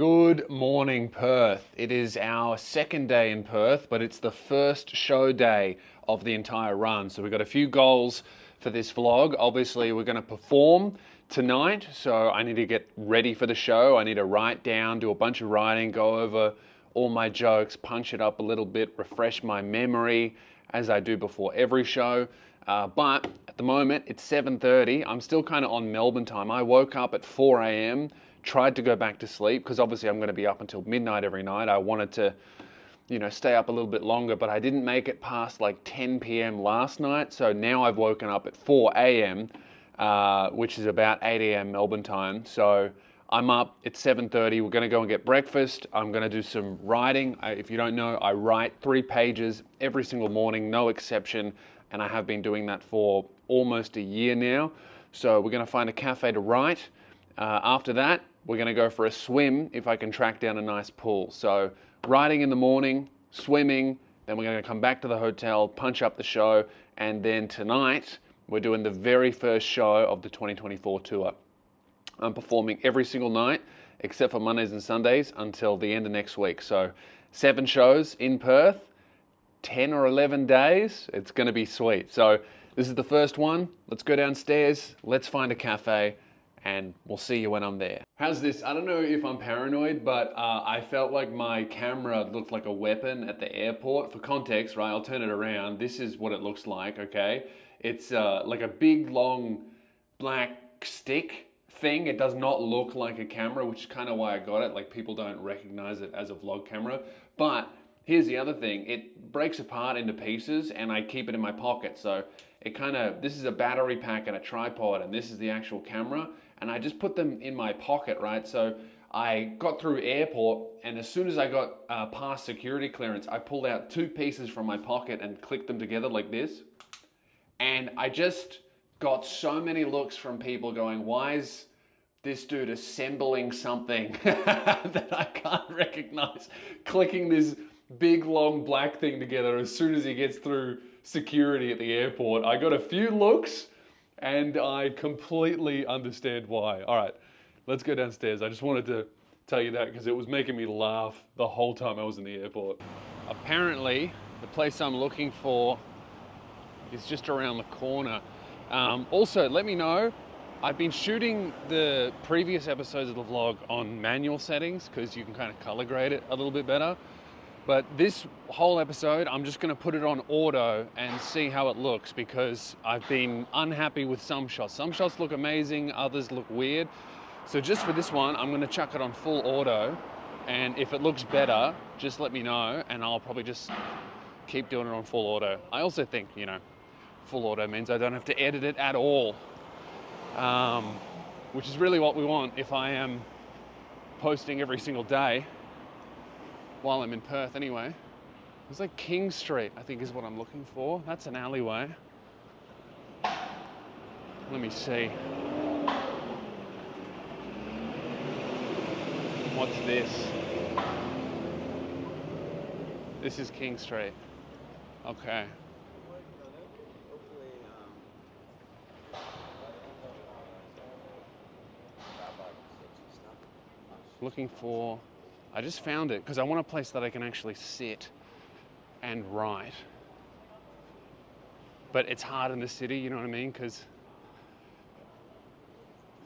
Good morning, Perth. It is our second day in Perth, but it's the first show day of the entire run. So we've got a few goals for this vlog. Obviously, we're going to perform tonight, so I need to get ready for the show. I need to write down, do a bunch of writing, go over all my jokes, punch it up a little bit, refresh my memory as I do before every show. But at the moment, it's 7:30. I'm still kind of on Melbourne time. I woke up at 4 a.m., tried to go back to sleep because obviously I'm going to be up until midnight every night. I wanted to, stay up a little bit longer, but I didn't make it past like 10 p.m. last night. So now I've woken up at 4 a.m., which is about 8 a.m. Melbourne time. So I'm up, it's 7:30. We're going to go and get breakfast. I'm going to do some writing. If you don't know, I write 3 pages every single morning, no exception. And I have been doing that for almost a year now. So we're going to find a cafe to write. After that, we're going to go for a swim if I can track down a nice pool. So riding in the morning, swimming, then we're going to come back to the hotel, punch up the show, and then tonight we're doing the very first show of the 2024 tour. I'm performing every single night except for Mondays and Sundays until the end of next week. So 7 shows in Perth, 10 or 11 days. It's going to be sweet. So this is the first one. Let's go downstairs, let's find a cafe, and we'll see you when I'm there. How's this? I don't know if I'm paranoid, but I felt like my camera looked like a weapon at the airport. For context, right, I'll turn it around. This is what it looks like, okay? It's like a big, long, black stick thing. It does not look like a camera, which is kind of why I got it. Like, people don't recognize it as a vlog camera. But here's the other thing. It breaks apart into pieces, and I keep it in my pocket. So it this is a battery pack and a tripod, and this is the actual camera. And I just put them in my pocket, right? So I got through airport, and as soon as I got past security clearance, I pulled out 2 pieces from my pocket and clicked them together like this. And I just got so many looks from people going, why is this dude assembling something that I can't recognize, clicking this big long black thing together as soon as he gets through security at the airport. I got a few looks, and I completely understand why. All right, let's go downstairs. I just wanted to tell you that because it was making me laugh the whole time I was in the airport. Apparently, the place I'm looking for is just around the corner. Also, let me know. I've been shooting the previous episodes of the vlog on manual settings because you can kind of color grade it a little bit better. But this whole episode, I'm just going to put it on auto and see how it looks because I've been unhappy with some shots. Some shots look amazing, others look weird. So just for this one, I'm going to chuck it on full auto. And if it looks better, just let me know and I'll probably just keep doing it on full auto. I also think, full auto means I don't have to edit it at all. Which is really what we want if I am posting every single day. While I'm in Perth anyway. It's like King Street, I think is what I'm looking for. That's an alleyway. Let me see. What's this? This is King Street. Okay. Looking for, I just found it because I want a place that I can actually sit and write. But it's hard in the city, you know what I mean? Because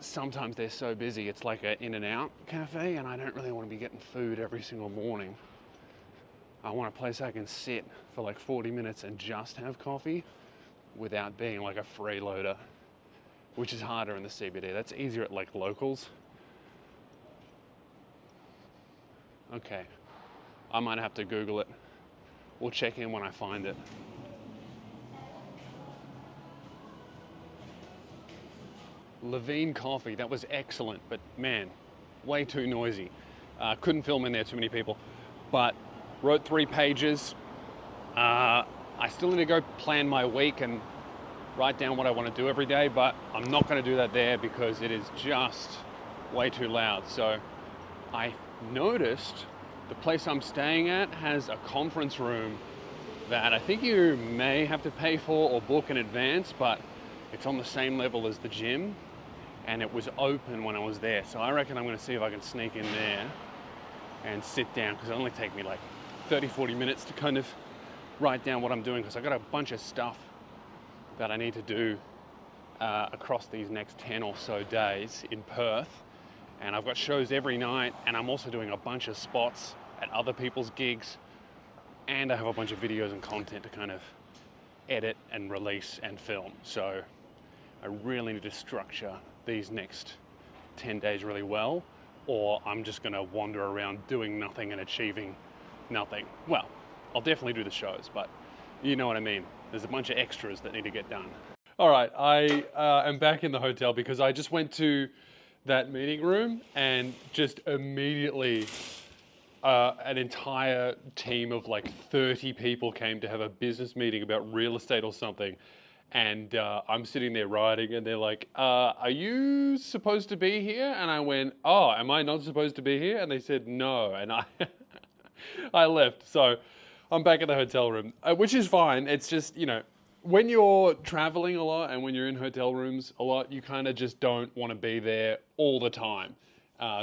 sometimes they're so busy. It's like an In-N-Out cafe, and I don't really want to be getting food every single morning. I want a place I can sit for like 40 minutes and just have coffee without being like a freeloader, which is harder in the CBD. That's easier at like locals. Okay, I might have to Google it. We'll check in when I find it. Levine Coffee, that was excellent, but man, way too noisy. Couldn't film in there, too many people. But wrote 3 pages. I still need to go plan my week and write down what I want to do every day, but I'm not going to do that there because it is just way too loud. So I noticed the place I'm staying at has a conference room that I think you may have to pay for or book in advance, but it's on the same level as the gym and it was open when I was there. So I reckon I'm going to see if I can sneak in there and sit down, because it only take me like 30-40 minutes to kind of write down what I'm doing, because I got a bunch of stuff that I need to do across these next 10 or so days in Perth. And I've got shows every night, and I'm also doing a bunch of spots at other people's gigs, and I have a bunch of videos and content to kind of edit and release and film. So I really need to structure these next 10 days really well, or I'm just gonna wander around doing nothing and achieving nothing. Well, I'll definitely do the shows, but you know what I mean. There's a bunch of extras that need to get done. All right, I am back in the hotel because I just went to that meeting room and just immediately an entire team of like 30 people came to have a business meeting about real estate or something. And I'm sitting there writing, and they're like, are you supposed to be here? And I went, oh, am I not supposed to be here? And they said, no. And I left. So I'm back in the hotel room, which is fine. It's just, you know, when you're traveling a lot and when you're in hotel rooms a lot, you kind of just don't want to be there all the time,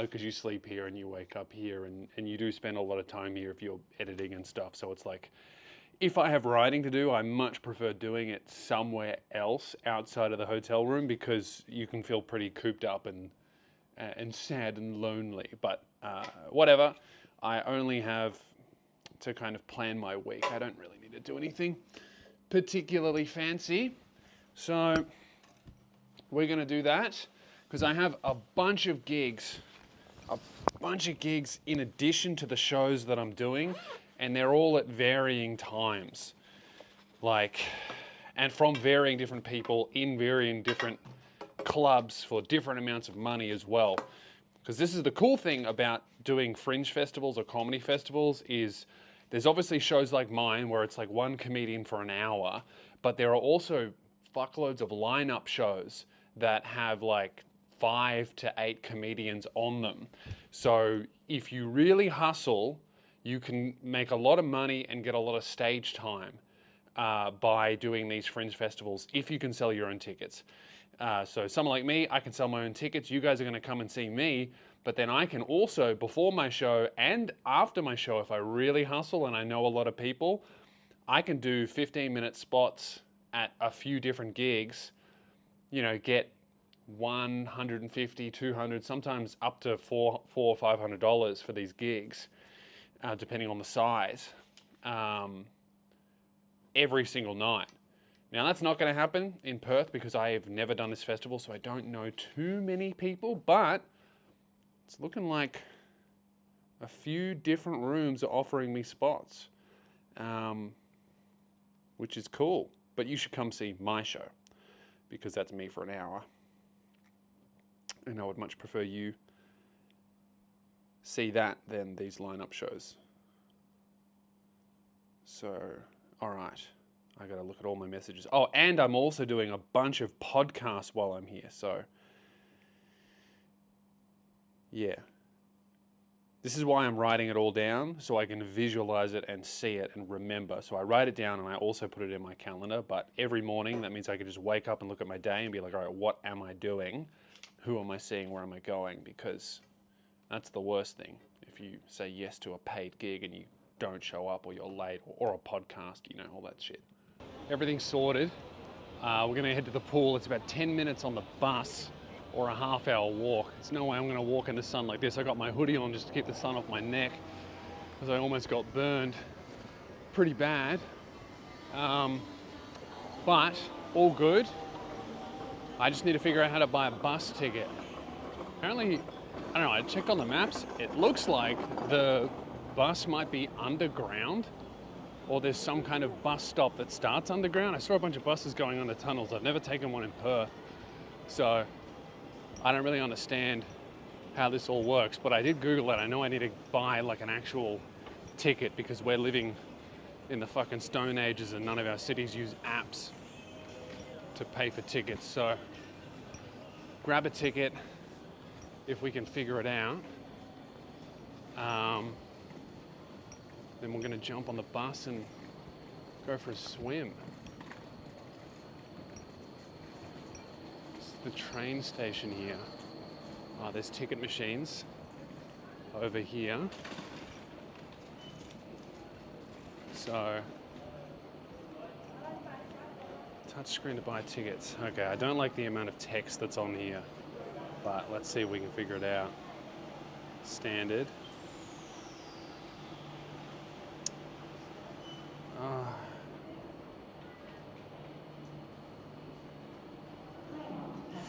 because you sleep here and you wake up here, and you do spend a lot of time here if you're editing and stuff. So it's like, if I have writing to do, I much prefer doing it somewhere else outside of the hotel room, because you can feel pretty cooped up and sad and lonely. But whatever, I only have to kind of plan my week. I don't really need to do anything particularly fancy. So we're gonna do that, because I have a bunch of gigs in addition to the shows that I'm doing, and they're all at varying times, and from varying different people in varying different clubs for different amounts of money as well. Because this is the cool thing about doing fringe festivals or comedy festivals, is there's obviously shows like mine where it's like one comedian for an hour, but there are also fuckloads of lineup shows that have like 5 to 8 comedians on them. So if you really hustle, you can make a lot of money and get a lot of stage time by doing these fringe festivals if you can sell your own tickets. So someone like me, I can sell my own tickets. You guys are going to come and see me, but then I can also, before my show and after my show, if I really hustle and I know a lot of people, I can do 15-minute spots at a few different gigs, you know, get $150, $200, sometimes up to $400 or $500 for these gigs, depending on the size, every single night. Now that's not going to happen in Perth because I have never done this festival, so I don't know too many people, but it's looking like a few different rooms are offering me spots, which is cool. But you should come see my show, because that's me for an hour. And I would much prefer you see that than these lineup shows. So, all right. I got to look at all my messages. Oh, and I'm also doing a bunch of podcasts while I'm here. So, yeah. This is why I'm writing it all down, so I can visualize it and see it and remember. So I write it down and I also put it in my calendar. But every morning, that means I can just wake up and look at my day and be like, all right, what am I doing? Who am I seeing? Where am I going? Because that's the worst thing. If you say yes to a paid gig and you don't show up, or you're late, or a podcast, you know, all that shit. Everything's sorted. We're going to head to the pool. It's about 10 minutes on the bus, or a half-hour walk. There's no way I'm going to walk in the sun like this. I got my hoodie on just to keep the sun off my neck, because I almost got burned pretty bad. But all good. I just need to figure out how to buy a bus ticket. Apparently, I don't know, I checked on the maps. It looks like the bus might be underground, or there's some kind of bus stop that starts underground. I saw a bunch of buses going under tunnels. I've never taken one in Perth, so I don't really understand how this all works, but I did Google it. I know I need to buy like an actual ticket, because we're living in the fucking Stone Ages and none of our cities use apps to pay for tickets. So grab a ticket if we can figure it out. Then we're gonna jump on the bus and go for a swim. This is the train station here. There's ticket machines over here. So, touch screen to buy tickets. Okay, I don't like the amount of text that's on here, but let's see if we can figure it out. Standard.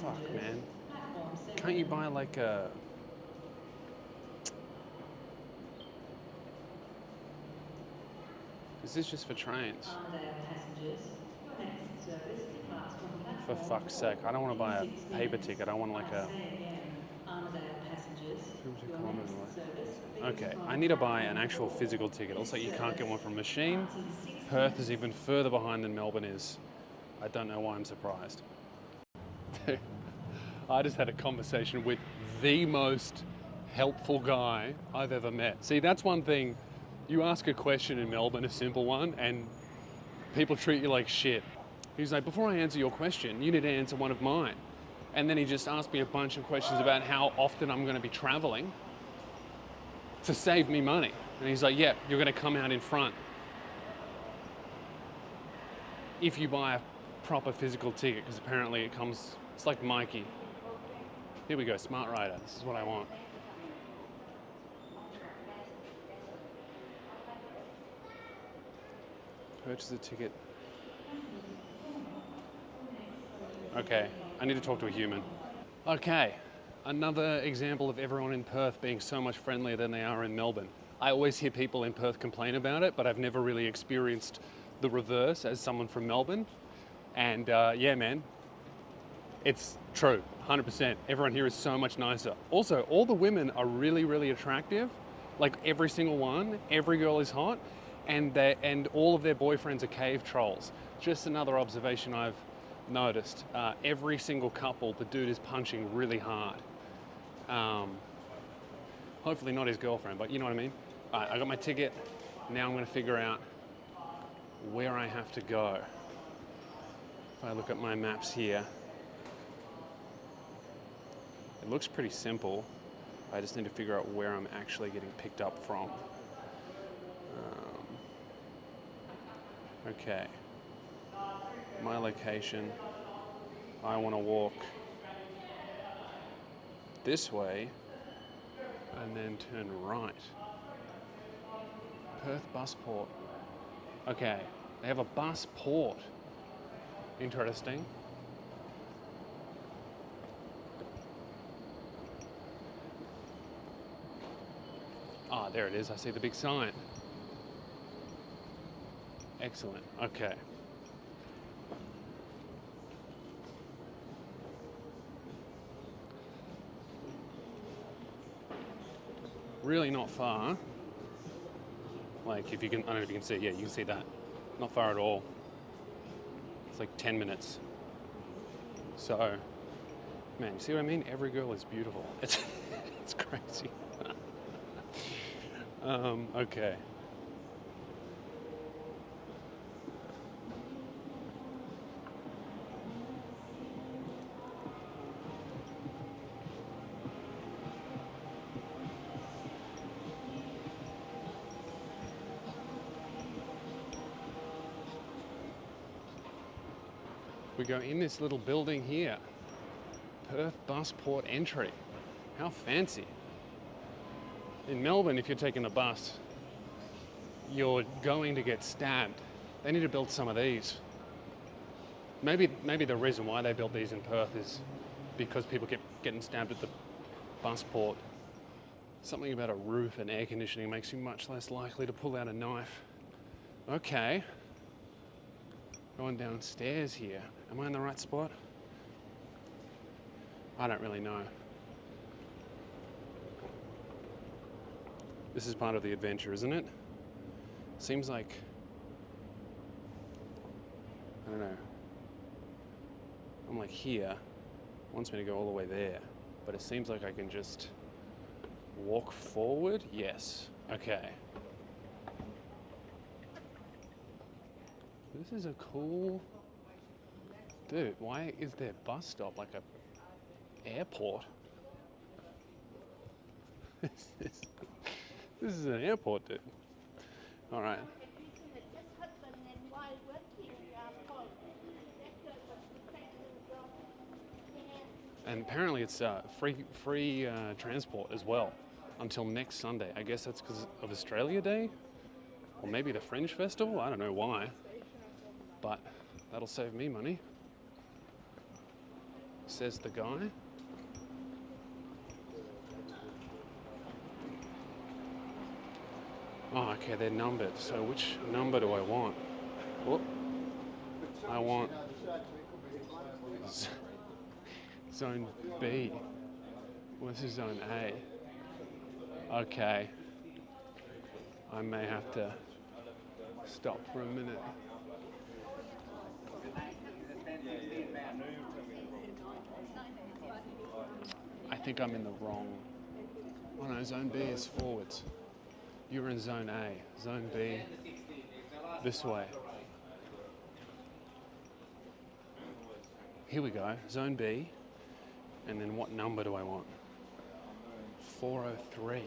Fuck, man. Can't you buy like a... Is this just for trains? For fuck's sake, I don't want to buy a paper ticket. I want like a... Okay, I need to buy an actual physical ticket. Also, you can't get one from a machine. Perth is even further behind than Melbourne is. I don't know why I'm surprised. I just had a conversation with the most helpful guy I've ever met. See, that's one thing. You ask a question in Melbourne, a simple one, and people treat you like shit. He's like, before I answer your question, you need to answer one of mine. And then he just asked me a bunch of questions about how often I'm going to be traveling to save me money. And he's like, yeah, you're going to come out in front if you buy a proper physical ticket, because apparently it comes, it's like Mikey. Here we go, Smart Rider. This is what I want. Purchase a ticket. Okay, I need to talk to a human. Okay, another example of everyone in Perth being so much friendlier than they are in Melbourne. I always hear people in Perth complain about it, but I've never really experienced the reverse as someone from Melbourne. And yeah, man, it's true, 100%. Everyone here is so much nicer. Also, all the women are really, really attractive. Like every single one, every girl is hot, and all of their boyfriends are cave trolls. Just another observation I've noticed. Every single couple, the dude is punching really hard. Hopefully not his girlfriend, but you know what I mean? All right, I got my ticket. Now I'm gonna figure out where I have to go. If I look at my maps here, it looks pretty simple. I just need to figure out where I'm actually getting picked up from. Okay. My location. I want to walk this way and then turn right. Perth Bus Port. Okay, they have a bus port. Interesting. Ah, there it is. I see the big sign. Excellent. Okay. Really not far. Like if you can, I don't know if you can see, yeah, you can see that. Not far at all. It's like 10 minutes. So, man, you see what I mean? Every girl is beautiful. It's crazy. Okay. We go in this little building here. Perth Bus Port entry. How fancy. In Melbourne, if you're taking a bus, you're going to get stabbed. They need to build some of these. Maybe the reason why they built these in Perth is because people keep getting stabbed at the bus port. Something about a roof and air conditioning makes you much less likely to pull out a knife. Okay. Going downstairs here. Am I in the right spot? I don't really know. This is part of the adventure, isn't it? Seems like, I don't know. I'm like here, wants me to go all the way there, but it seems like I can just walk forward. Yes, okay. This is a cool, dude, why is there a bus stop like a airport? This is an airport, dude. All right. And apparently it's free transport as well until next Sunday. I guess that's because of Australia Day, or maybe the Fringe Festival. I don't know why, but that'll save me money, says the guy. Oh, okay, they're numbered. So which number do I want? Whoop. I want Zone B. Well, this is Zone A. Okay. I may have to stop for a minute. I think I'm in the wrong. Oh no, Zone B is forwards. You're in Zone A. Zone B, this way. Here we go, Zone B. And then what number do I want? 403.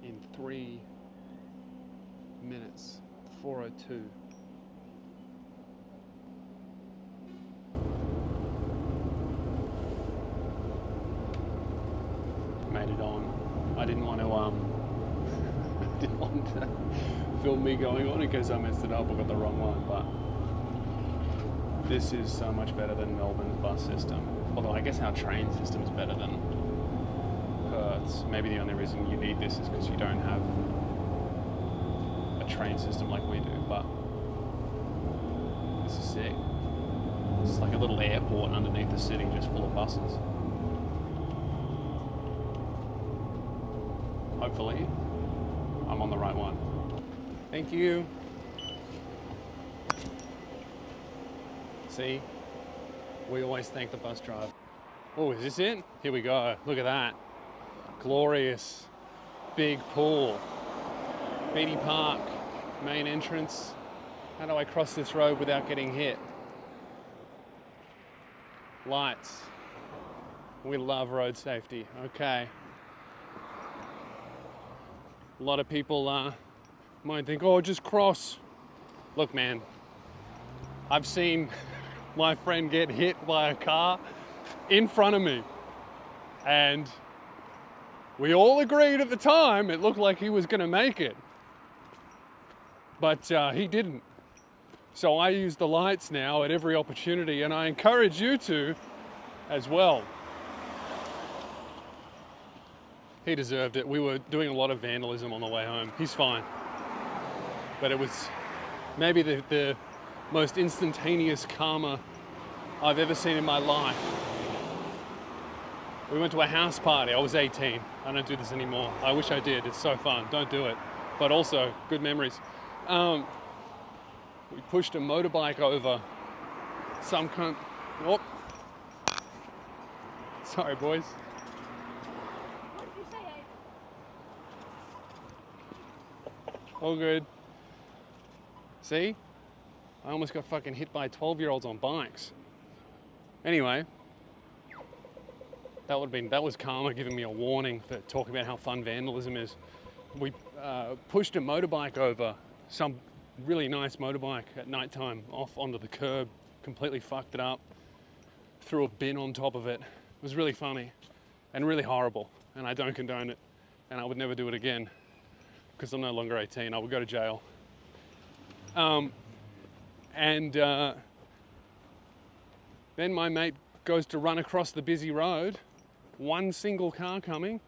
In 3 minutes, 402. Made it on. I didn't want to I didn't want to film me going on in case I messed it up or got the wrong one, but this is so much better than Melbourne's bus system. Although I guess our train system is better than Perth's. Maybe the only reason you need this is because you don't have a train system like we do, but this is sick. It's like a little airport underneath the city just full of buses. Hopefully, I'm on the right one. Thank you. See, we always thank the bus driver. Oh, is this it? Here we go. Look at that. Glorious big pool. Beatty Park, main entrance. How do I cross this road without getting hit? Lights. We love road safety. Okay. A lot of people might think, oh, just cross. Look, man, I've seen my friend get hit by a car in front of me. And we all agreed at the time it looked like he was gonna make it. But he didn't. So I use the lights now at every opportunity, and I encourage you to as well. He deserved it. We were doing a lot of vandalism on the way home. He's fine. But it was maybe the most instantaneous karma I've ever seen in my life. We went to a house party. I was 18. I don't do this anymore. I wish I did. It's so fun. Don't do it. But also, good memories. We pushed a motorbike over some cunt. Oh. Sorry, boys. All good. See? I almost got fucking hit by 12-year-olds on bikes. Anyway, that was karma giving me a warning for talking about how fun vandalism is. We pushed a motorbike over, some really nice motorbike at nighttime, off onto the curb, completely fucked it up, threw a bin on top of it. It was really funny and really horrible, and I don't condone it, and I would never do it again because I'm no longer 18. I would go to jail. Then my mate goes to run across the busy road, one single car coming,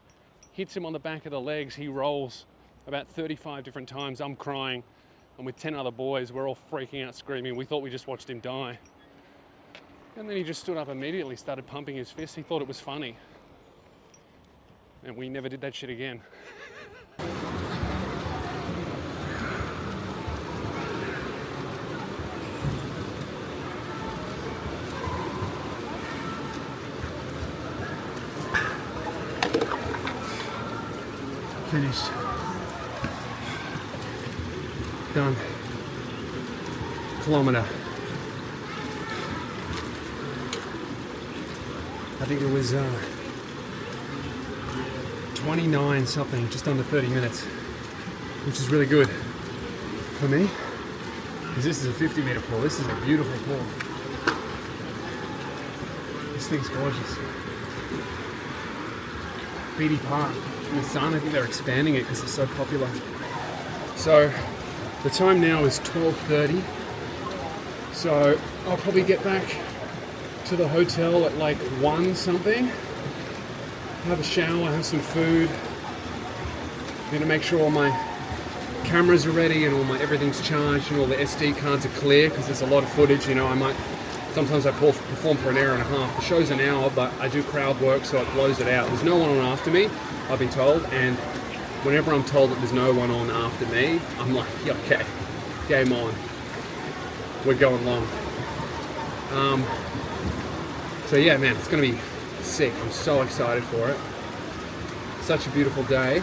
hits him on the back of the legs, he rolls about 35 different times. I'm crying, and with 10 other boys, we're all freaking out, screaming. We thought we just watched him die. And then he just stood up immediately, started pumping his fist. He thought it was funny. And we never did that shit again. Finished. Done. Kilometre. I think it was 29 something, just under 30 minutes, which is really good for me. Because this is a 50-meter pool. This is a beautiful pool. This thing's gorgeous. BD Park in the sun. I think they're expanding it because it's so popular. So the time now is 12:30. So I'll probably get back to the hotel at like 1 something. Have a shower, have some food. I'm gonna make sure all my cameras are ready and everything's charged and all the SD cards are clear because there's a lot of footage. You know, sometimes I perform for an hour and a half. The show's an hour, but I do crowd work, so it blows it out. There's no one on after me, I've been told, and whenever I'm told that there's no one on after me, I'm like, yeah, okay, game on. We're going long. So yeah, man, it's gonna be sick. I'm so excited for it. Such a beautiful day.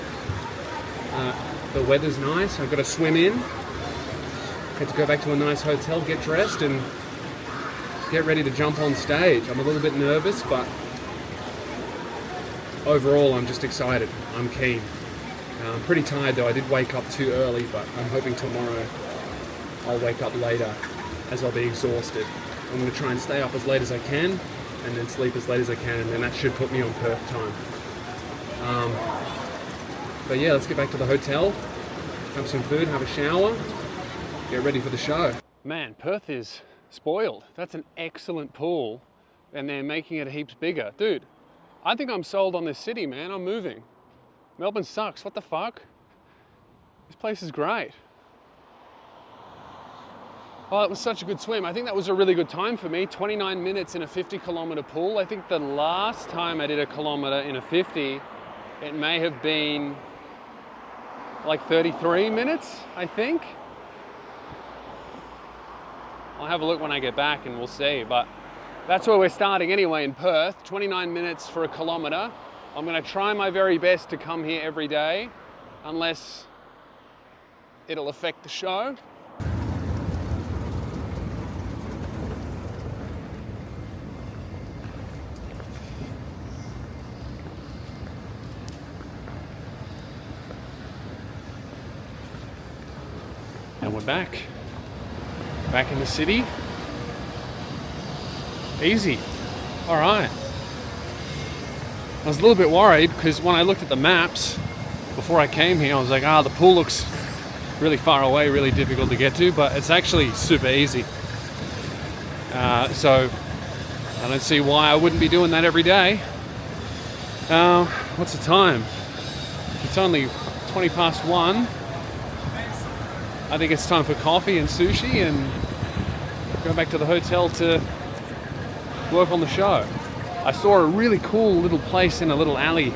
The weather's nice. I've got to swim in. Had to go back to a nice hotel, get dressed, and get ready to jump on stage. I'm a little bit nervous, but overall, I'm just excited. I'm keen. I'm pretty tired though. I did wake up too early, but I'm hoping tomorrow I'll wake up later as I'll be exhausted. I'm going to try and stay up as late as I can and then sleep as late as I can, and then that should put me on Perth time. But yeah, let's get back to the hotel, have some food, have a shower, get ready for the show. Man, Perth is spoiled. That's an excellent pool, and they're making it heaps bigger. Dude, I think I'm sold on this city, man. I'm moving. Melbourne sucks. What the fuck? This place is great. Oh, it was such a good swim. I think that was a really good time for me. 29 minutes in a 50-kilometer pool. I think the last time I did a kilometer in a 50, it may have been like 33 minutes, I think. I'll have a look when I get back and we'll see, but that's where we're starting anyway in Perth. 29 minutes for a kilometer. I'm gonna try my very best to come here every day, unless it'll affect the show. And we're back in the city. Easy. All right. I was a little bit worried because when I looked at the maps before I came here, I was like, the pool looks really far away, really difficult to get to, but it's actually super easy. So I don't see why I wouldn't be doing that every day. What's the time? It's only 20 past 1. I think it's time for coffee and sushi and go back to the hotel to work on the show. I saw a really cool little place in a little alley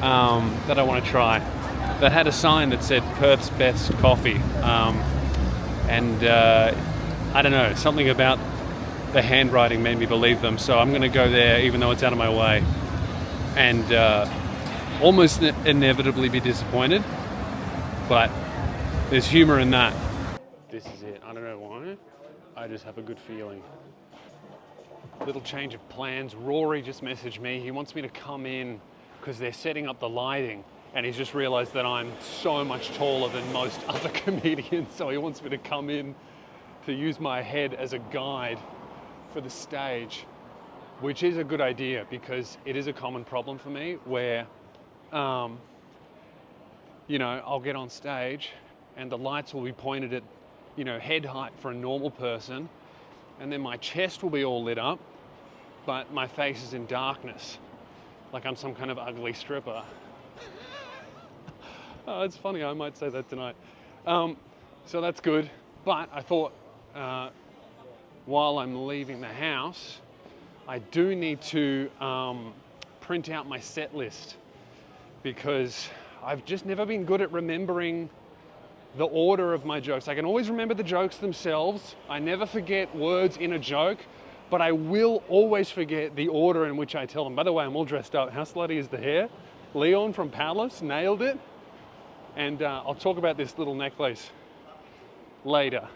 that I want to try that had a sign that said Perth's Best Coffee. I don't know, something about the handwriting made me believe them. So I'm going to go there even though it's out of my way and almost inevitably be disappointed. But there's humor in that. This is it. I don't know why. I just have a good feeling. Little change of plans. Rory just messaged me. He wants me to come in because they're setting up the lighting, and he's just realized that I'm so much taller than most other comedians, so he wants me to come in to use my head as a guide for the stage, which is a good idea because it is a common problem for me where, I'll get on stage and the lights will be pointed at, head height for a normal person, and then my chest will be all lit up, but my face is in darkness, like I'm some kind of ugly stripper. Oh, it's funny, I might say that tonight. So that's good, but I thought while I'm leaving the house, I do need to print out my set list because I've just never been good at remembering the order of my jokes. I can always remember the jokes themselves. I never forget words in a joke, but I will always forget the order in which I tell them. By the way, I'm all dressed up. How slutty is the hair? Leon from Palace nailed it. And I'll talk about this little necklace later.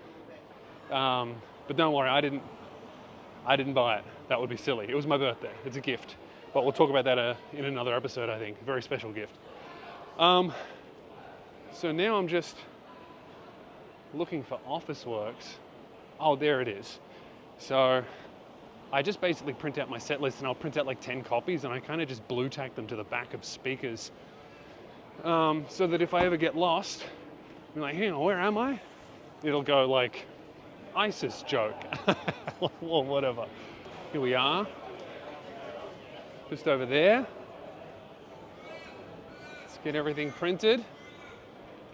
But don't worry, I didn't buy it. That would be silly. It was my birthday. It's a gift. But we'll talk about that in another episode, I think. A very special gift. So now I'm just looking for Officeworks. Oh, there it is. So I just basically print out my set list, and I'll print out like 10 copies, and I kind of just blue tack them to the back of speakers, so that if I ever get lost, I'm like, hang on, where am I? It'll go like ISIS joke or whatever. Here we are, just over there. Let's get everything printed,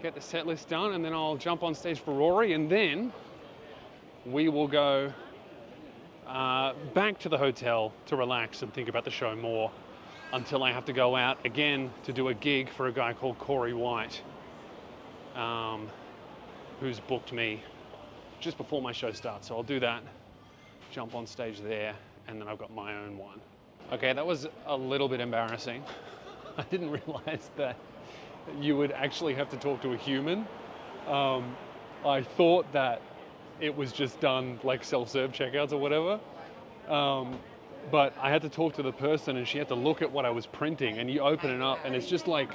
get the set list done, and then I'll jump on stage for Rory, and then we will go back to the hotel to relax and think about the show more, until I have to go out again to do a gig for a guy called Corey White, who's booked me just before my show starts. So I'll do that, jump on stage there, and then I've got my own one. Okay, that was a little bit embarrassing. I didn't realize that you would actually have to talk to a human. I thought that it was just done like self-serve checkouts or whatever. But I had to talk to the person, and she had to look at what I was printing, and you open it up and it's just like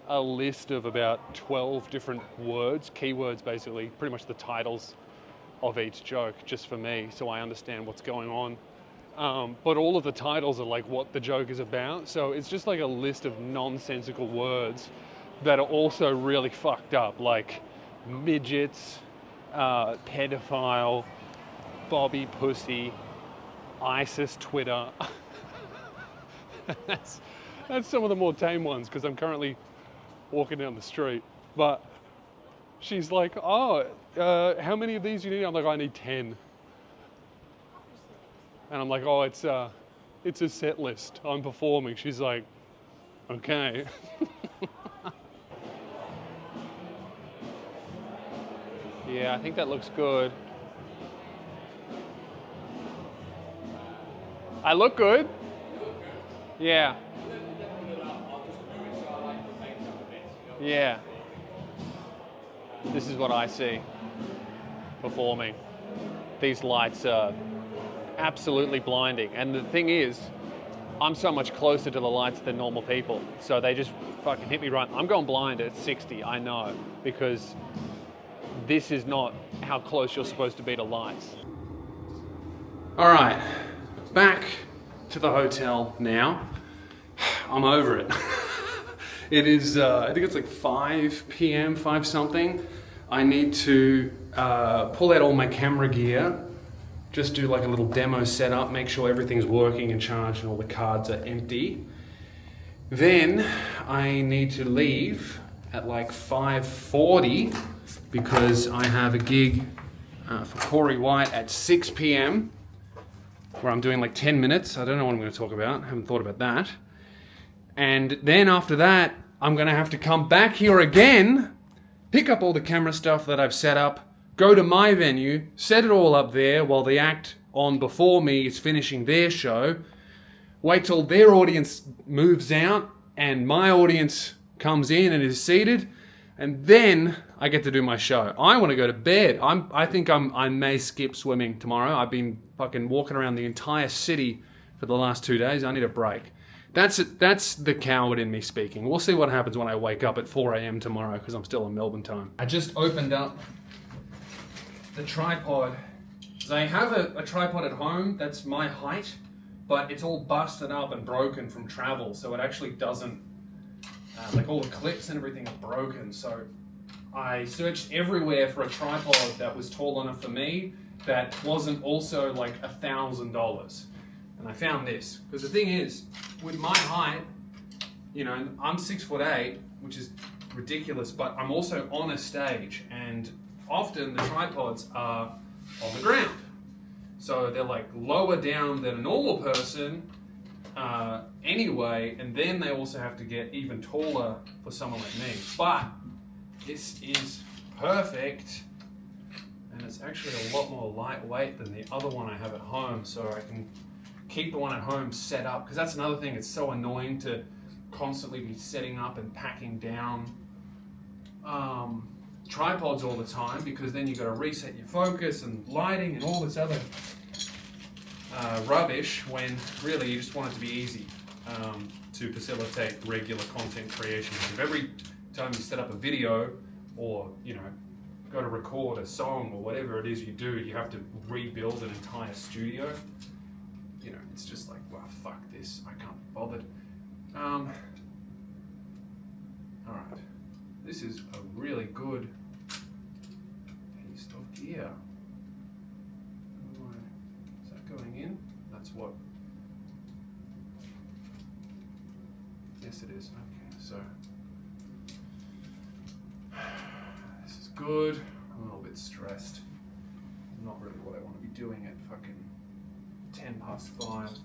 a list of about 12 different words, keywords basically, pretty much the titles of each joke, just for me, so I understand what's going on. But all of the titles are like what the joke is about, so it's just like a list of nonsensical words that are also really fucked up, like midgets, pedophile, Bobby Pussy, ISIS Twitter. That's some of the more tame ones, because I'm currently walking down the street. But she's like, oh, how many of these do you need? I'm like, I need 10. And I'm like, oh, it's a set list. I'm performing. She's like, okay. Yeah, I think that looks good. I look good? Yeah. Yeah. This is what I see performing. These lights are absolutely blinding. And the thing is, I'm so much closer to the lights than normal people. So they just fucking hit me right. I'm going blind at 60, I know, because this is not how close you're supposed to be to lights. All right, back to the hotel now. I'm over it. It is, I think it's like 5 p.m., 5 something. I need to pull out all my camera gear, just do like a little demo setup, make sure everything's working and charged and all the cards are empty. Then I need to leave at like 5:40 because I have a gig for Corey White at 6 p.m. where I'm doing like 10 minutes. I don't know what I'm going to talk about. I haven't thought about that. And then after that, I'm going to have to come back here again, pick up all the camera stuff that I've set up, go to my venue, set it all up there while the act on before me is finishing their show, wait till their audience moves out and my audience comes in and is seated, and then I get to do my show. I want to go to bed. I think I may skip swimming tomorrow. I've been fucking walking around the entire city for the last 2 days. I need a break. That's the coward in me speaking. We'll see what happens when I wake up at 4 a.m. tomorrow, because I'm still in Melbourne time. I just opened up the tripod. So I have a tripod at home that's my height, but it's all busted up and broken from travel, so it actually doesn't, like all the clips and everything are broken. So I searched everywhere for a tripod that was tall enough for me that wasn't also like $1,000. And I found this, because the thing is, with my height, you know, I'm 6'8", which is ridiculous, but I'm also on a stage, and often the tripods are on the ground. So they're like lower down than a normal person anyway, and then they also have to get even taller for someone like me. But this is perfect, and it's actually a lot more lightweight than the other one I have at home, so I can keep the one at home set up, because that's another thing. It's so annoying to constantly be setting up and packing down tripods all the time, because then you've got to reset your focus and lighting and all this other rubbish, when really you just want it to be easy to facilitate regular content creation. If every time you set up a video or, you know, got to record a song or whatever it is you do, you have to rebuild an entire studio. You know, it's just like, well, fuck this, I can't be bothered. Alright, this is a really good piece of gear. Is that going in? That's what... Yes it is, okay, so... This is good. I'm a little bit stressed. Not really what I want to be doing at fucking 5:10.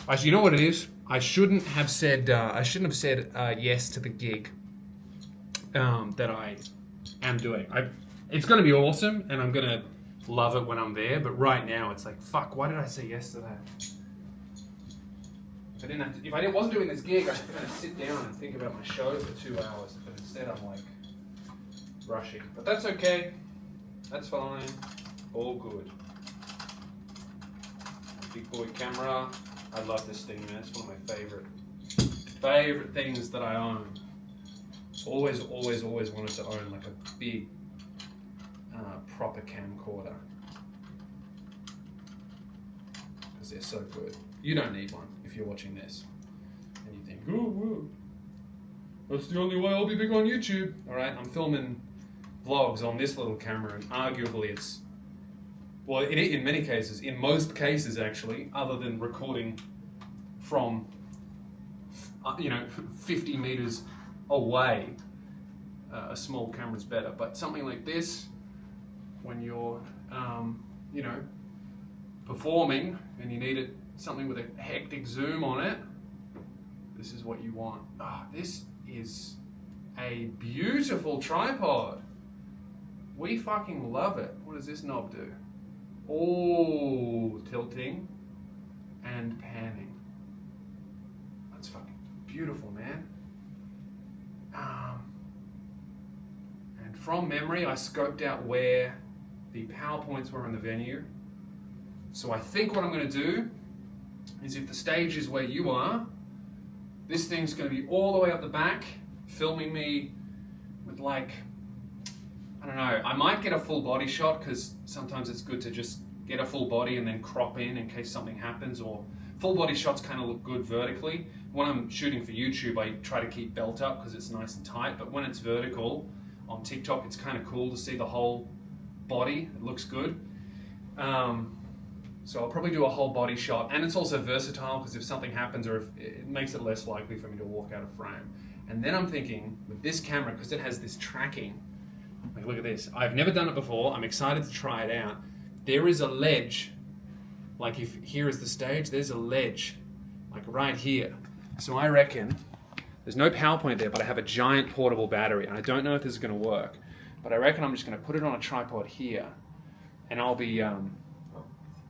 Actually, you know what it is? I shouldn't have said yes to the gig that I am doing. It's going to be awesome, and I'm going to love it when I'm there. But right now, it's like, fuck. Why did I say yes to that? If I wasn't doing this gig, I was going to sit down and think about my show for 2 hours. But instead, I'm like rushing. But that's okay. That's fine. All good. Big boy camera. I love this thing, man. It's one of my favorite things that I own. Always wanted to own like a big, proper camcorder. Because they're so good. You don't need one if you're watching this. And you think, ooh, that's the only way I'll be big on YouTube. Alright, I'm filming vlogs on this little camera, and arguably it's... Well, in many cases, in most cases actually, other than recording from, 50 meters away, a small camera's better. But something like this, when you're, performing and you need something with a hectic zoom on it, this is what you want. This is a beautiful tripod. We fucking love it. What does this knob do? Oh, tilting and panning. That's fucking beautiful, man. And from memory, I scoped out where the PowerPoints were in the venue. So I think what I'm going to do is, if the stage is where you are, this thing's going to be all the way up the back, filming me with like... I don't know, I might get a full body shot because sometimes it's good to just get a full body and then crop in case something happens, or full body shots kind of look good vertically. When I'm shooting for YouTube, I try to keep belt up because it's nice and tight, but when it's vertical on TikTok, it's kind of cool to see the whole body. It looks good. So I'll probably do a whole body shot, and it's also versatile because if something happens, or if it makes it less likely for me to walk out of frame. And then I'm thinking, with this camera, because it has this tracking, like, look at this. I've never done it before. I'm excited to try it out. There is a ledge. Like, if here is the stage, there's a ledge, like right here. So I reckon, there's no PowerPoint there, but I have a giant portable battery, and I don't know if this is going to work, but I reckon I'm just going to put it on a tripod here, and I'll be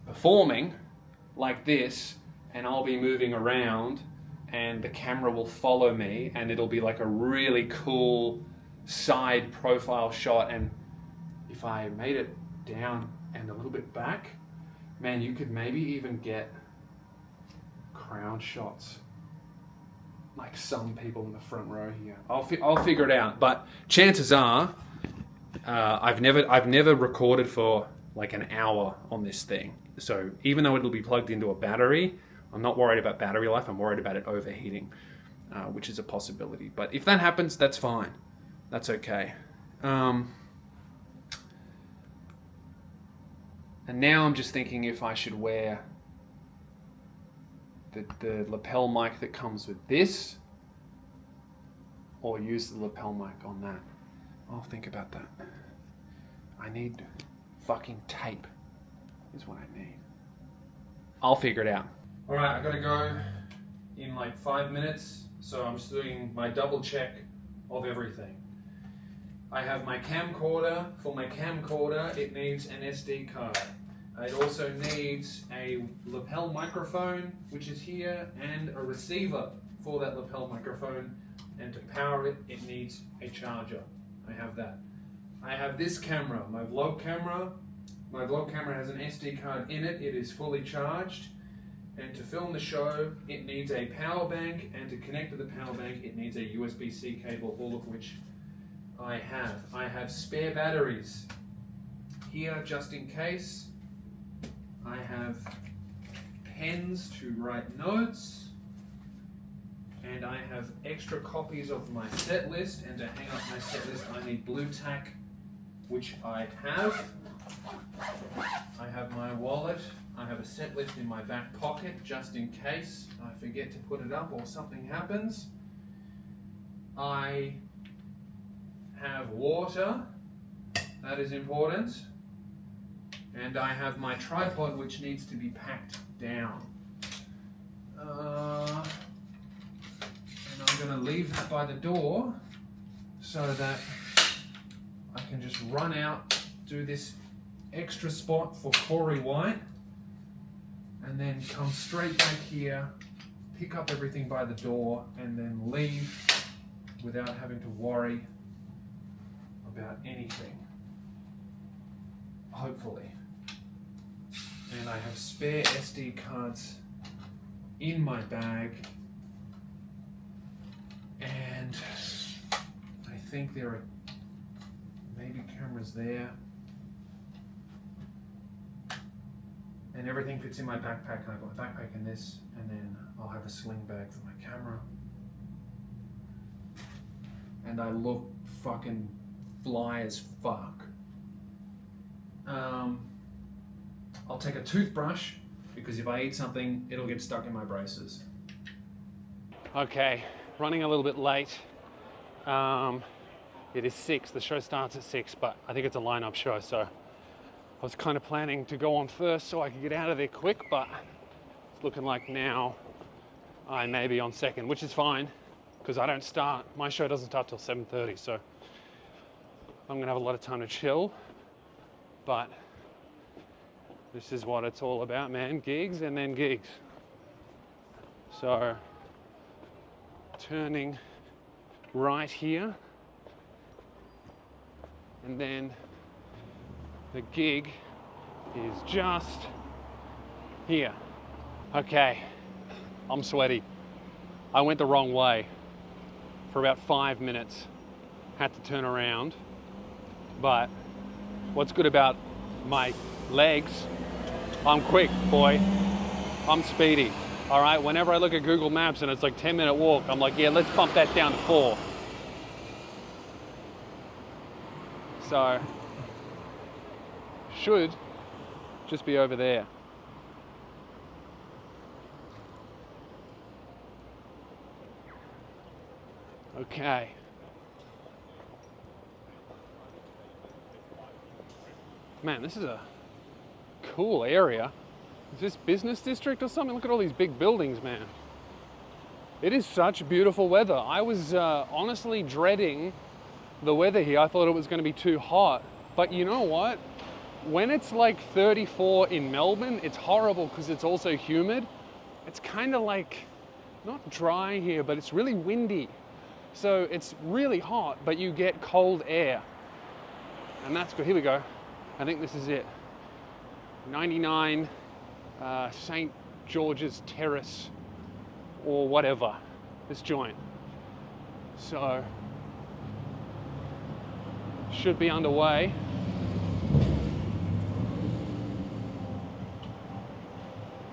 performing like this, and I'll be moving around, and the camera will follow me, and it'll be like a really cool side profile shot. And if I made it down and a little bit back, man, you could maybe even get crowd shots like some people in the front row here. I'll figure it out, but chances are I've never recorded for like an hour on this thing, so even though it'll be plugged into a battery, I'm not worried about battery life. I'm worried about it overheating, which is a possibility, but if that happens, that's fine. That's okay. And now I'm just thinking if I should wear the lapel mic that comes with this, or use the lapel mic on that. I'll think about that. I need fucking tape, is what I need. I'll figure it out. Alright, I gotta go in like 5 minutes, so I'm just doing my double check of everything. I have my camcorder. For my camcorder, it needs an SD card. It also needs a lapel microphone, which is here, and a receiver for that lapel microphone. And to power it, it needs a charger. I have that. I have this camera, my vlog camera. My vlog camera has an SD card in it. It is fully charged. And to film the show, it needs a power bank. And to connect to the power bank, it needs a USB-C cable, all of which I have spare batteries here just in case. I have pens to write notes. And I have extra copies of my set list, and to hang up my set list I need blue tack, which I have. I have my wallet. I have a set list in my back pocket just in case I forget to put it up or something happens. I have water, that is important. And I have my tripod, which needs to be packed down. And I'm going to leave that by the door so that I can just run out, do this extra spot for Corey White, and then come straight back here, pick up everything by the door, and then leave without having to worry about anything. Hopefully. And I have spare SD cards in my bag. And I think there are maybe cameras there. And everything fits in my backpack. And I've got my backpack in this, and then I'll have a sling bag for my camera. And I look fucking fly as fuck. I'll take a toothbrush, because if I eat something, it'll get stuck in my braces. Okay, running a little bit late. It is 6, the show starts at 6, but I think it's a line-up show, so I was kind of planning to go on first so I could get out of there quick, but it's looking like now I may be on second, which is fine, because my show doesn't start till 7:30, so I'm gonna have a lot of time to chill, but this is what it's all about, man. Gigs and then gigs. So, turning right here, and then the gig is just here. Okay, I'm sweaty. I went the wrong way for about 5 minutes. Had to turn around, but what's good about my legs, I'm quick, boy. I'm speedy. All right, whenever I look at Google Maps and it's like 10-minute walk, I'm like, yeah, let's bump that down to 4. So, should just be over there. Okay. Man, this is a cool area. Is this business district or something? Look at all these big buildings, man. It is such beautiful weather. I was honestly dreading the weather here. I thought it was going to be too hot. But you know what? When it's like 34 in Melbourne, it's horrible because it's also humid. It's kind of like, not dry here, but it's really windy. So it's really hot, but you get cold air. And that's good. Here we go. I think this is it. 99 St. George's Terrace or whatever, this joint. So, should be underway.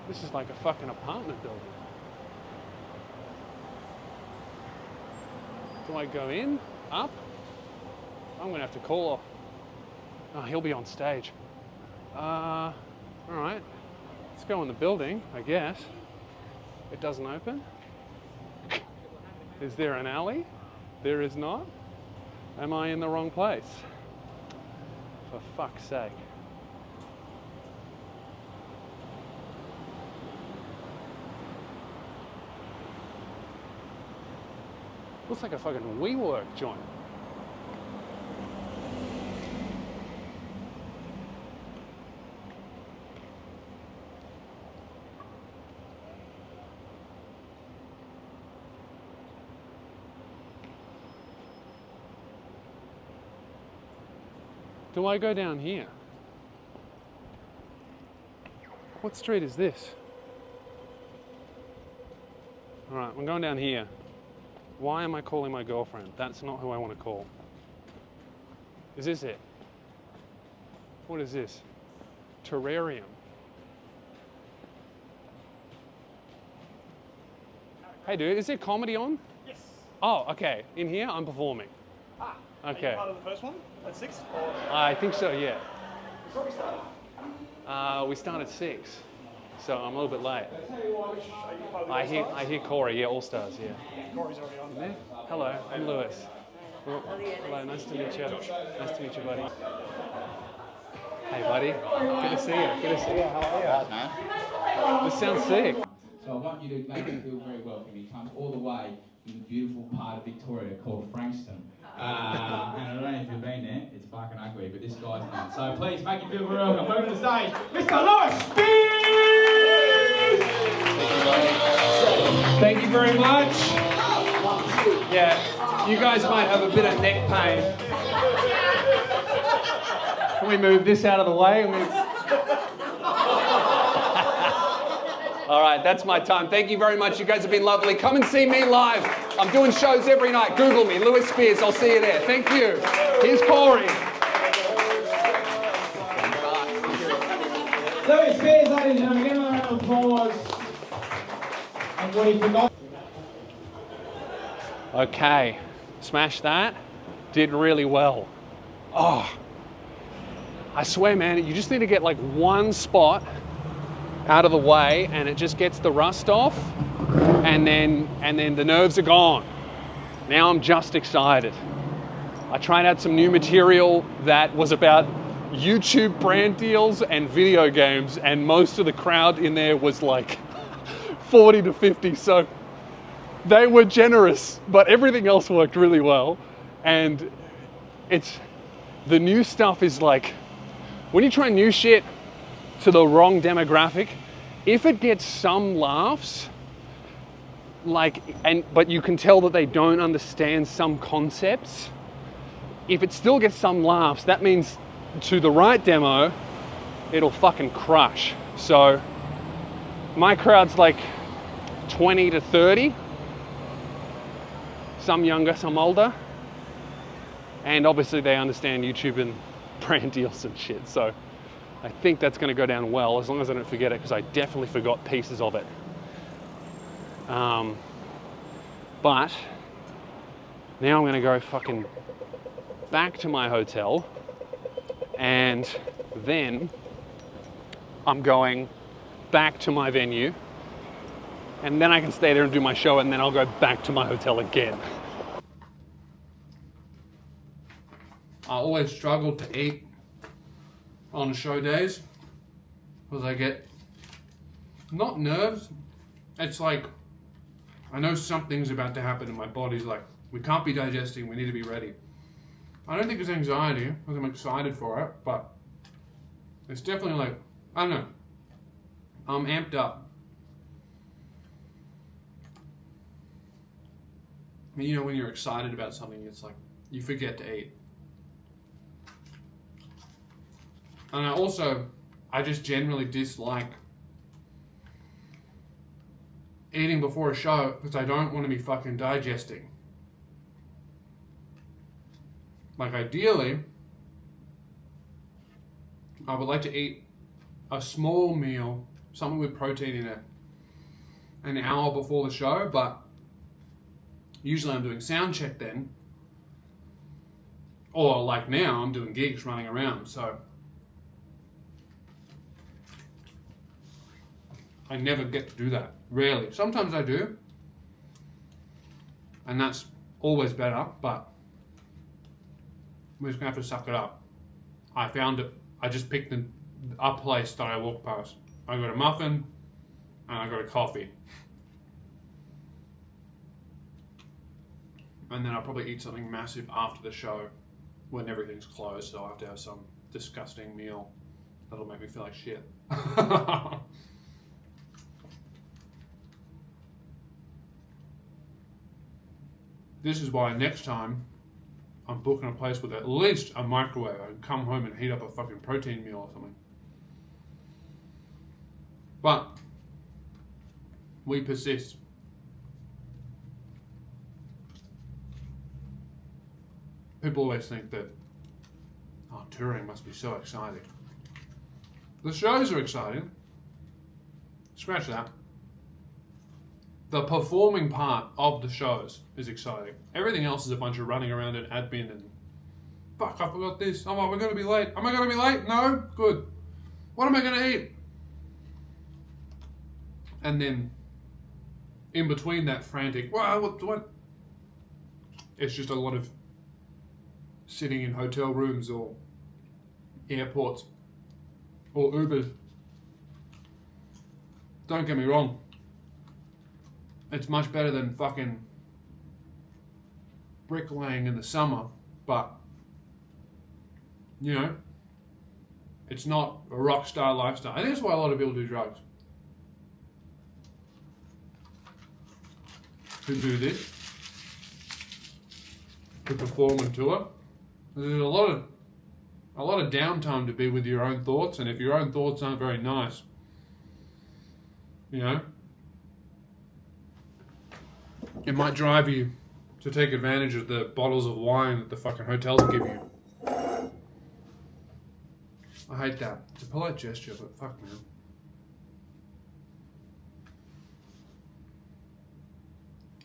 This is like a fucking apartment building. Do I go in? Up? I'm gonna have to call. Oh, he'll be on stage. All right. Let's go in the building, I guess. It doesn't open. Is there an alley? There is not. Am I in the wrong place? For fuck's sake. Looks like a fucking WeWork joint. Do I go down here? What street is this? All right, I'm going down here. Why am I calling my girlfriend? That's not who I want to call. Is this it? What is this? Terrarium. Hey dude, is there comedy on? Yes. Oh, okay. In here, I'm performing. Ah. Okay. Are you part of the first one at 6? Or... I think so, yeah. Before we start. We start at 6, so I'm a little bit late. Are you part of the I hear Corey, yeah, All Stars, yeah. Corey's already on there. Hello, I'm Lewis. Well, hello, nice to meet you. Nice to meet you, buddy. Hey, buddy. Good to see you. Good to see you. How are you? This sounds sick. So I want you to make him feel very welcome. He comes all the way from the beautiful part of Victoria called Frankston. And I don't know if you've been there, it's fucking ugly, but this guy's not. So please make him feel very welcome. Welcome to the stage, Mr. Lewis Spears! Thank you very much. Yeah, you guys might have a bit of neck pain. Can we move this out of the way? All right, that's my time. Thank you very much. You guys have been lovely. Come and see me live. I'm doing shows every night. Google me, Lewis Spears. I'll see you there. Thank you. Here's Corey. Lewis Spears, ladies and gentlemen, give him a round of applause. And what he forgot. Okay, smash that. Did really well. Oh, I swear, man, you just need to get like one spot out of the way and it just gets the rust off and then the nerves are gone. Now I'm just excited. I tried out some new material that was about YouTube brand deals and video games, and most of the crowd in there was like 40 to 50, so they were generous, but everything else worked really well. And the new stuff is like, when you try new shit to the wrong demographic, if it gets some laughs, but you can tell that they don't understand some concepts, if it still gets some laughs, that means to the right demo, it'll fucking crush. So my crowd's like 20 to 30, some younger, some older, and obviously they understand YouTube and brand deals and shit. So I think that's going to go down well, as long as I don't forget it, because I definitely forgot pieces of it. But now I'm going to go fucking back to my hotel, and then I'm going back to my venue, and then I can stay there and do my show, and then I'll go back to my hotel again. I always struggle to eat on show days because I get, not nerves, it's like I know something's about to happen and my body's like, we can't be digesting, we need to be ready. I don't think it's anxiety because I'm excited for it, but it's definitely like, I don't know, I'm amped up. I mean, you know, when you're excited about something, it's like you forget to eat. And I just generally dislike eating before a show because I don't want to be fucking digesting. Like ideally, I would like to eat a small meal, something with protein in it, an hour before the show, but usually I'm doing sound check then. Or like now, I'm doing gigs running around, so I never get to do that, rarely. Sometimes I do, and that's always better, but we're just gonna have to suck it up. I found it, I just picked a place that I walked past. I got a muffin, and I got a coffee. And then I'll probably eat something massive after the show when everything's closed, so I'll have to have some disgusting meal that'll make me feel like shit. This is why next time I'm booking a place with at least a microwave. I can come home and heat up a fucking protein meal or something. But we persist. People always think that Oh, touring must be so exciting. The shows are exciting. Scratch that. The performing part of the shows is exciting. Everything else is a bunch of running around and admin and fuck, I forgot this. Oh, we're going to be late. Am I going to be late? No? Good. What am I going to eat? And then in between that frantic, wow, what? It's just a lot of sitting in hotel rooms or airports or Ubers. Don't get me wrong. It's much better than fucking bricklaying in the summer, but you know, it's not a rock star lifestyle. I think that's why a lot of people do drugs. Who do this, to perform and tour. There's a lot of downtime to be with your own thoughts, and if your own thoughts aren't very nice, you know, it might drive you to take advantage of the bottles of wine that the fucking hotels give you. I hate that. It's a polite gesture, but fuck, man.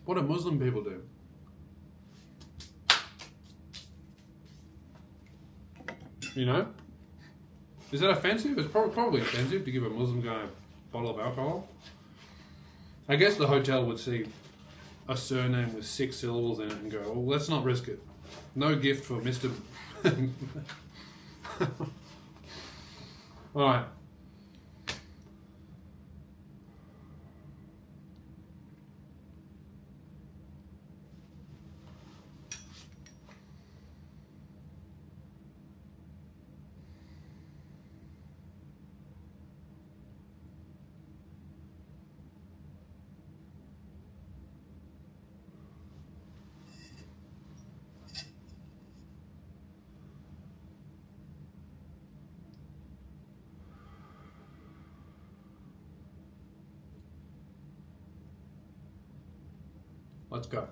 What do Muslim people do? You know? Is that offensive? It's probably offensive to give a Muslim guy a bottle of alcohol. I guess the hotel would see a surname with 6 syllables in it and go, well, let's not risk it. No gift for Mr. Alright. Let's go.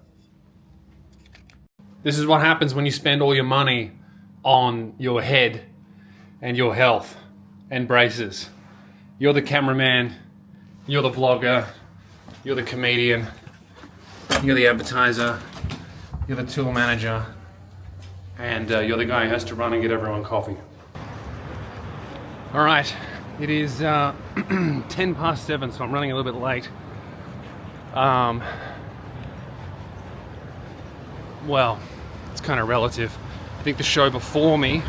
This is what happens when you spend all your money on your head and your health and braces. You're the cameraman, you're the vlogger, you're the comedian, you're the advertiser, you're the tool manager, and you're the guy who has to run and get everyone coffee. All right, it is 10 past 7, so I'm running a little bit late. Well, it's kind of relative. I think the show before me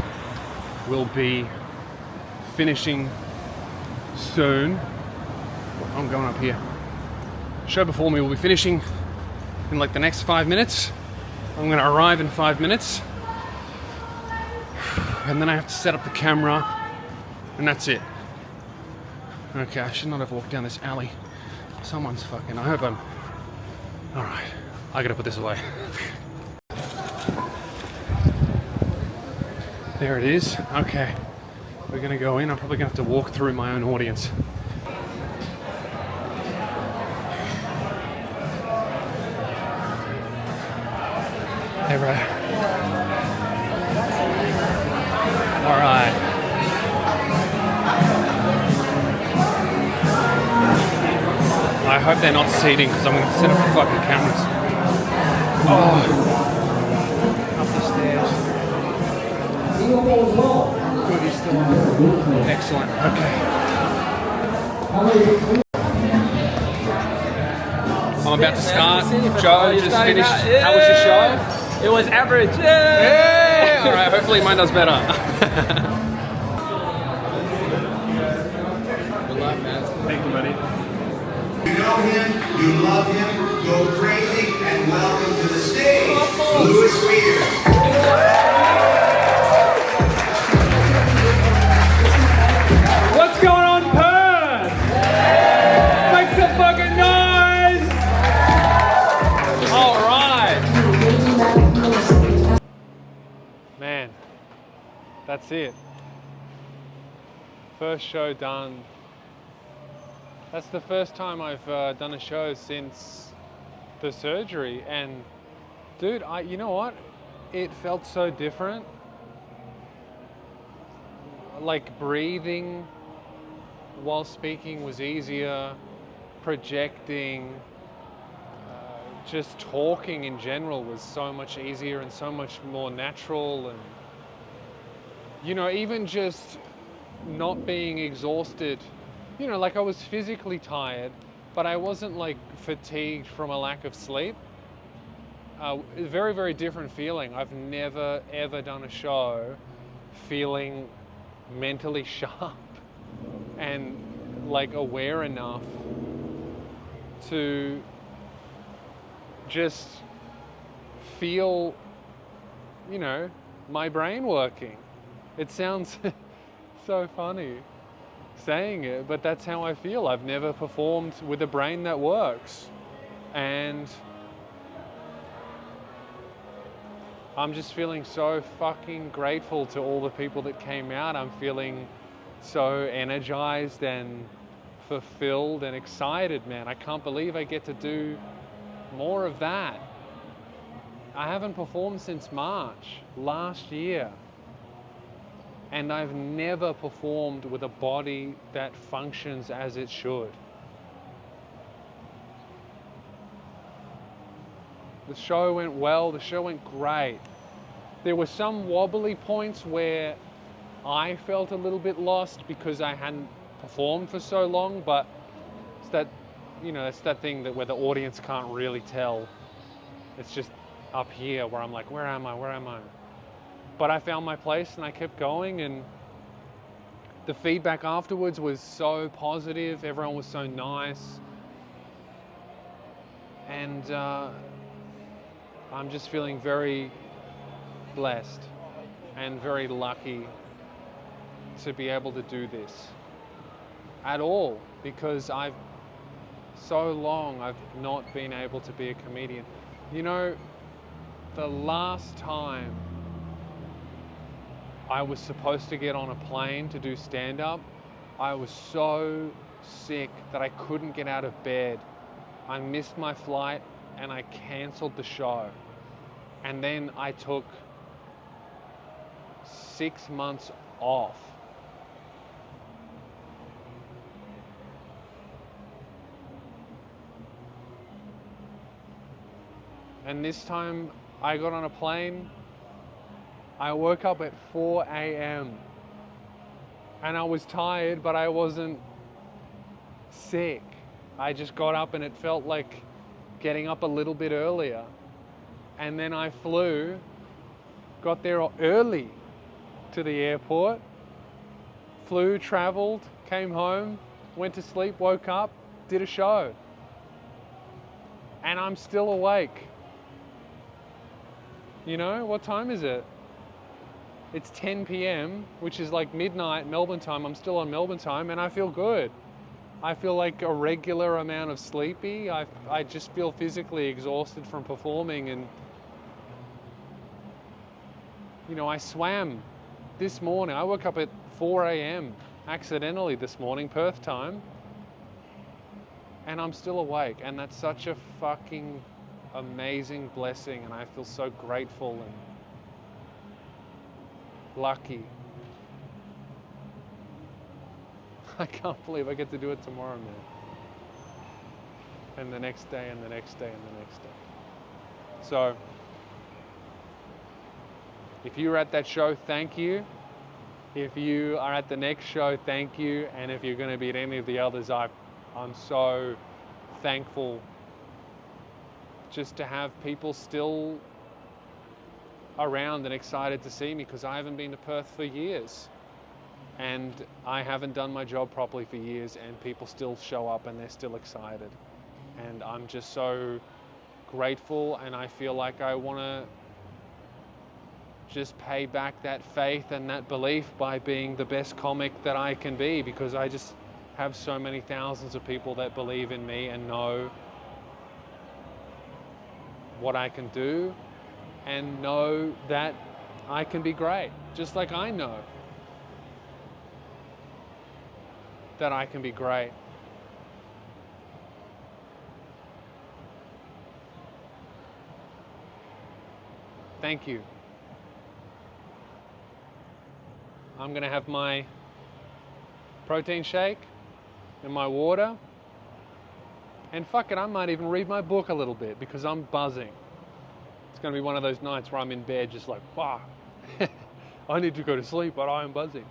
will be finishing soon. I'm going up here. Show before me will be finishing in like the next 5 minutes. I'm going to arrive in 5 minutes. And then I have to set up the camera. And that's it. Okay, I should not have walked down this alley. Someone's fucking... I hope I'm... Alright, I gotta put this away. There it is. Okay, we're gonna go in. I'm probably gonna have to walk through my own audience. Hey, bro. All right. I hope they're not seating because I'm gonna set up the fucking cameras. Oh, up the stairs. Good, he's still on. Excellent. Okay. I'm about to start. Joe just finished. How was your show? It was average. Yeah. All right. Hopefully mine does better. Good luck, man. Thank you, buddy. You know him, you love him, go crazy, and welcome to the stage, Louis Weir. What's going on, Perth? Make some fucking noise! All right. Man, that's it. First show done. That's the first time I've done a show since the surgery, and dude, you know what? It felt so different. like breathing while speaking was easier, projecting, just talking in general was so much easier and so much more natural. And even just not being exhausted, like I was physically tired, but I wasn't like fatigued from a lack of sleep. Very, very different feeling. I've never ever done a show feeling mentally sharp and like aware enough to just feel, my brain working. It sounds so funny saying it, but that's how I feel. I've never performed with a brain that works. And I'm just feeling so fucking grateful to all the people that came out. I'm feeling so energized and fulfilled and excited, man. I can't believe I get to do more of that. I haven't performed since March last year. And I've never performed with a body that functions as it should. The show went well, the show went great. There were some wobbly points where I felt a little bit lost because I hadn't performed for so long, but it's that, it's that thing that where the audience can't really tell. It's just up here where I'm like, where am I? Where am I? But I found my place and I kept going, and the feedback afterwards was so positive. Everyone was so nice. And I'm just feeling very blessed and very lucky to be able to do this at all, because I've not been able to be a comedian. The last time I was supposed to get on a plane to do stand-up, I was so sick that I couldn't get out of bed. I missed my flight and I cancelled the show. And then I took 6 months off. And this time I got on a plane, I woke up at 4 a.m. and I was tired, but I wasn't sick. I just got up and it felt like getting up a little bit earlier. And then I flew, got there early to the airport, flew, traveled, came home, went to sleep, woke up, did a show. And I'm still awake. What time is it? It's 10 p.m, which is like midnight Melbourne time. I'm still on Melbourne time and I feel good. I feel like a regular amount of sleepy. I just feel physically exhausted from performing. And, I swam this morning. I woke up at 4 a.m. accidentally this morning, Perth time. And I'm still awake. And that's such a fucking amazing blessing. And I feel so grateful and lucky. I can't believe I get to do it tomorrow, man. And the next day, and the next day, and the next day. So, if you were at that show, thank you. If you are at the next show, thank you. And if you're going to be at any of the others, I'm so thankful just to have people still around and excited to see me, because I haven't been to Perth for years. And I haven't done my job properly for years, and people still show up and they're still excited. And I'm just so grateful, and I feel like I want to just pay back that faith and that belief by being the best comic that I can be, because I just have so many thousands of people that believe in me and know what I can do and know that I can be great, just like I know that I can be great. Thank you. I'm gonna have my protein shake and my water. And fuck it, I might even read my book a little bit because I'm buzzing. It's gonna be one of those nights where I'm in bed just like, fuck, I need to go to sleep, but I am buzzing.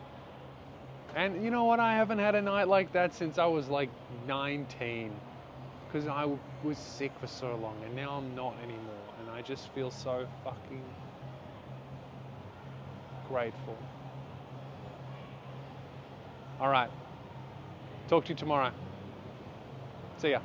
And you know what? I haven't had a night like that since I was like 19, because I was sick for so long, and now I'm not anymore, and I just feel so fucking grateful. All right, talk to you tomorrow. See ya.